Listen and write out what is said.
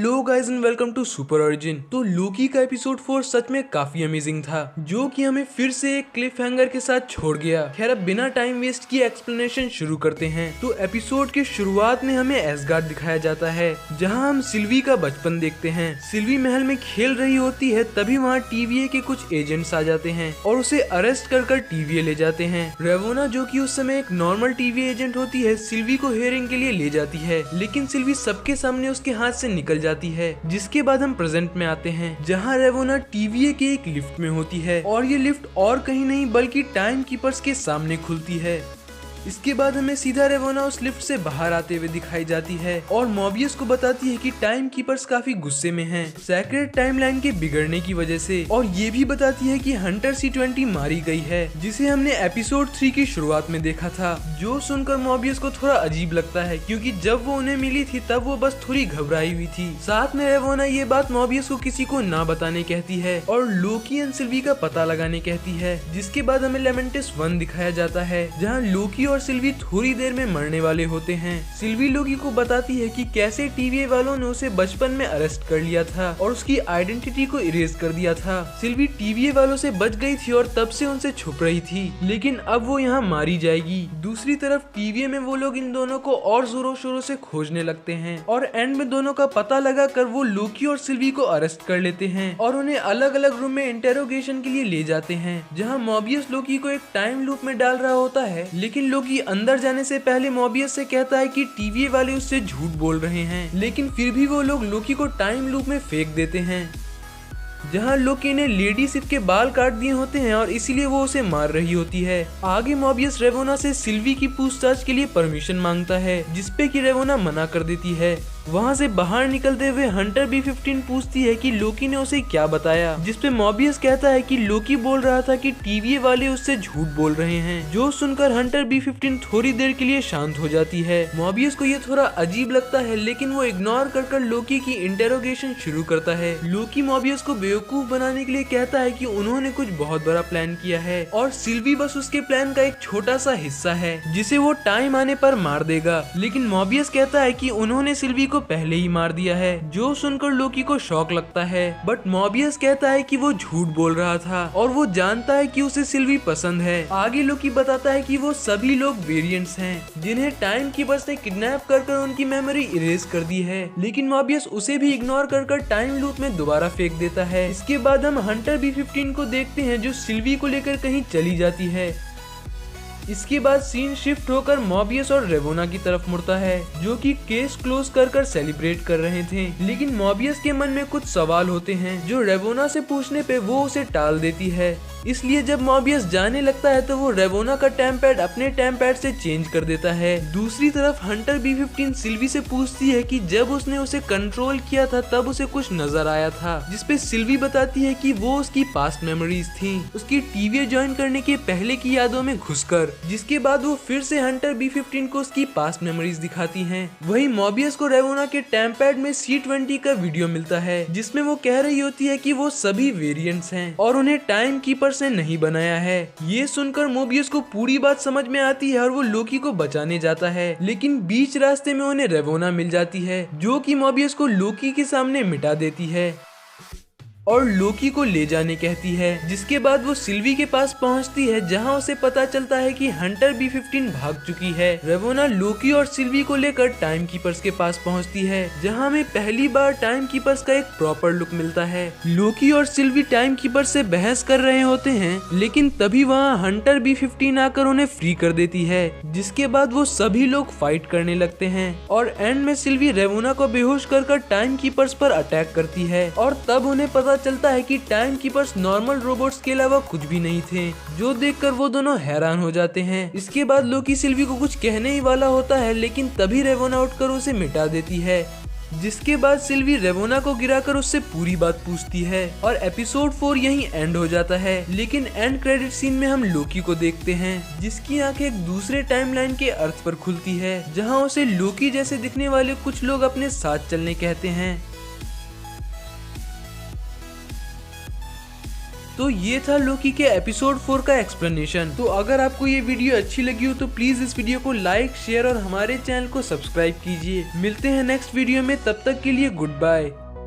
Hello guys and welcome to Super Origin. तो Loki का episode 4 सच में काफी अमेजिंग था, जो कि हमें फिर से एक क्लिफ हैंगर के साथ छोड़ गया। खैर अब बिना टाइम वेस्ट किए एक्सप्लेनेशन शुरू करते हैं। तो एपिसोड की शुरुआत में हमें एसगार्ड दिखाया जाता है, जहां हम सिल्वी का बचपन देखते हैं। सिल्वी महल में खेल रही होती है, तभी वहाँ टीवीए के कुछ एजेंट्स आ जाते हैं और उसे अरेस्ट कर टीवीए ले जाते हैं। रेवोना, जो कि उस समय एक नॉर्मल टीवीए एजेंट होती है, सिल्वी को हेयरिंग के लिए ले जाती है, लेकिन सिल्वी सबके सामने उसके हाथ से निकल जाती है। जिसके बाद हम प्रेजेंट में आते हैं, जहां रेवोना टीवीए के एक लिफ्ट में होती है और ये लिफ्ट और कहीं नहीं बल्कि टाइम कीपर्स के सामने खुलती है। इसके बाद हमें सीधा रेवोना उस लिफ्ट से बाहर आते हुए दिखाई जाती है और मोबियस को बताती है कि टाइम कीपर्स काफी गुस्से में हैं, सेक्रेट टाइमलाइन के बिगड़ने की वजह से, और ये भी बताती है कि हंटर C20 मारी गई है, जिसे हमने एपिसोड 3 की शुरुआत में देखा था। जो सुनकर मोबियस को थोड़ा अजीब लगता है, क्योंकि जब वो उन्हें मिली थी तब वो बस थोड़ी घबराई हुई थी। साथ में रेवोना ये बात मोबियस को किसी को ना बताने कहती है और लोकी एंड सिल्वी का पता लगाने कहती है। जिसके बाद हमें लेमेंटिस 1 दिखाया जाता है, जहाँ लोकी और सिल्वी थोड़ी देर में मरने वाले होते हैं। सिल्वी लोकी को बताती है कि कैसे टीवीए वालों ने उसे बचपन में अरेस्ट कर लिया था और उसकी आइडेंटिटी को इरेज कर दिया था। सिल्वी टीवीए वालों से बच गई थी और तब से उनसे छुप रही थी, लेकिन अब वो यहाँ मारी जाएगी। दूसरी तरफ टीवीए में वो लोग इन दोनों को और जोरों शोरों से खोजने लगते हैं और एंड में दोनों का पता लगा कर वो लोकी और सिल्वी को अरेस्ट कर लेते हैं और उन्हें अलग अलग रूम में इंटेरोगेशन के लिए ले जाते हैं, जहाँ मोबियस लोकी को एक टाइम लूप में डाल रहा होता है। लेकिन लोकी अंदर जाने से पहले मोबियस से कहता है कि टीवीए वाले उससे झूठ बोल रहे हैं, लेकिन फिर भी वो लोग लोकी को टाइम लूप में फेंक देते हैं, जहाँ लोकी ने लेडी सिफ के बाल काट दिए होते हैं और इसीलिए वो उसे मार रही होती है। आगे मोबियस रेवोना से सिल्वी की पूछताछ के लिए परमिशन मांगता है, जिसपे कि रेवोना मना कर देती है। वहाँ से बाहर निकलते हुए हंटर B15 पूछती है कि लोकी ने उसे क्या बताया, जिसपे मोबियस कहता है कि लोकी बोल रहा था कि टीवीए वाले उससे झूठ बोल रहे हैं। जो सुनकर हंटर B15 थोड़ी देर के लिए शांत हो जाती है। मोबियस को ये थोड़ा अजीब लगता है, लेकिन वो इग्नोर कर लोकी की इंटेरोगेशन शुरू करता है। लोकी मोबियस को बेवकूफ बनाने के लिए कहता है कि उन्होंने कुछ बहुत बड़ा प्लान किया है और सिल्वी बस उसके प्लान का एक छोटा सा हिस्सा है, जिसे वो टाइम आने पर मार देगा। लेकिन मोबियस कहता है कि उन्होंने सिल्वी को पहले ही मार दिया है। जो सुनकर लोकी को शॉक लगता है, बट मोबियस कहता है कि वो झूठ बोल रहा था और वो जानता है कि उसे सिल्वी पसंद है। आगे लोकी बताता है कि वो सभी लोग वेरिएंट्स हैं, जिन्हें टाइम कीपर्स ने किडनैप कर उनकी मेमोरी इरेज कर दी है, लेकिन मोबियस उसे भी इग्नोर कर टाइम लूप में दोबारा फेंक देता है। इसके बाद हम हंटर B15 को देखते हैं, जो सिल्वी को लेकर कहीं चली जाती है। इसके बाद सीन शिफ्ट होकर मोबियस और रेवोना की तरफ मुड़ता है, जो कि केस क्लोज कर सेलिब्रेट कर रहे थे। लेकिन मोबियस के मन में कुछ सवाल होते हैं, जो रेवोना से पूछने पे वो उसे टाल देती है। इसलिए जब मोबियस जाने लगता है तो वो रेवोना का टाइम पैड अपने टाइम पैड से चेंज कर देता है। दूसरी तरफ हंटर B15 सिल्वी से पूछती है कि जब उसने उसे कंट्रोल किया था तब उसे कुछ नजर आया था, जिसपे सिल्वी बताती है कि वो उसकी पास्ट मेमोरीज थी, उसकी टीवीए ज्वाइन करने के पहले की यादों में घुसकर। जिसके बाद वो फिर से हंटर B15 को उसकी पास्ट मेमोरीज दिखाती हैं। वहीं मोबियस को रेवोना के टाइम पैड में C20 का वीडियो मिलता है, जिसमें वो कह रही होती है कि वो सभी वेरिएंट्स हैं और उन्हें टाइम कीपर से नहीं बनाया है। ये सुनकर मोबियस को पूरी बात समझ में आती है और वो लोकी को बचाने जाता है, लेकिन बीच रास्ते में उन्हें रेवोना मिल जाती है, जो कि मोबियस को लोकी के सामने मिटा देती है और लोकी को ले जाने कहती है। जिसके बाद वो सिल्वी के पास पहुंचती है, जहां उसे पता चलता है कि हंटर B15 भाग चुकी है। रेवोना लोकी और सिल्वी को लेकर टाइम कीपर्स के पास पहुंचती है, जहां हमें पहली बार टाइम कीपर्स का एक प्रॉपर लुक मिलता है। लोकी और सिल्वी टाइम कीपर से बहस कर रहे होते हैं, लेकिन तभी वहां हंटर B15 आकर उन्हें फ्री कर देती है। जिसके बाद वो सभी लोग फाइट करने लगते हैं और एंड में सिल्वी रेवोना को बेहोश कर टाइम कीपर्स पर अटैक करती है और तब उन्हें पता चलता है कि टाइम कीपर्स नॉर्मल रोबोट्स के अलावा कुछ भी नहीं थे, जो देखकर वो दोनों हैरान हो जाते हैं। इसके बाद लोकी सिल्वी को कुछ कहने ही वाला होता है, लेकिन तभी रेवोना उठकर उसे मिटा देती है। जिसके बाद सिल्वी रेवोना को गिराकर उससे पूरी बात पूछती है और एपिसोड 4 यहीं एंड हो जाता है। लेकिन एंड क्रेडिट सीन में हम लोकी को देखते हैं, जिसकी आंखें एक दूसरे टाइमलाइन के अर्थ पर खुलती है, जहां उसे लोकी जैसे दिखने वाले कुछ लोग अपने साथ चलने कहते हैं। तो ये था लोकी के एपिसोड 4 का एक्सप्लेनेशन। तो अगर आपको ये वीडियो अच्छी लगी हो तो प्लीज इस वीडियो को लाइक, शेयर और हमारे चैनल को सब्सक्राइब कीजिए। मिलते हैं नेक्स्ट वीडियो में, तब तक के लिए गुड बाय।